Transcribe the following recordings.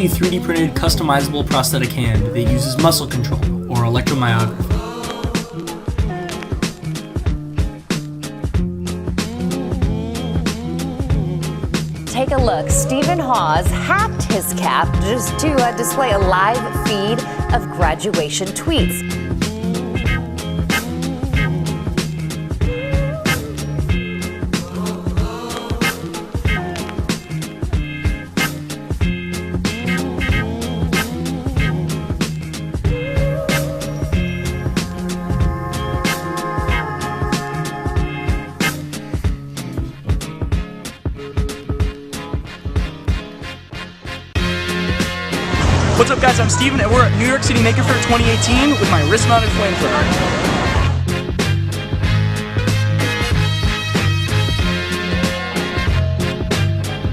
completely 3D printed, customizable prosthetic hand that uses muscle control or electromyography. Take a look. Stephen Hawes hacked his cap just to display a live feed of graduation tweets. What's up guys, I'm Steven and we're at New York City Maker Faire 2018 with my wrist-mounted flamethrower.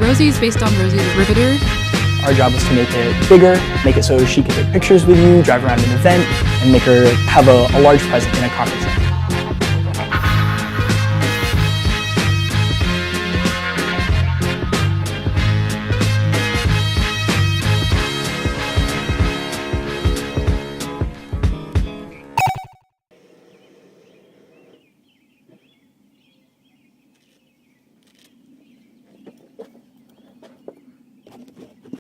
Rosie is based on Rosie the Riveter. Our job was to make it bigger, make it so she could take pictures with you, drive around an event, and make her have a large presence in a conference center.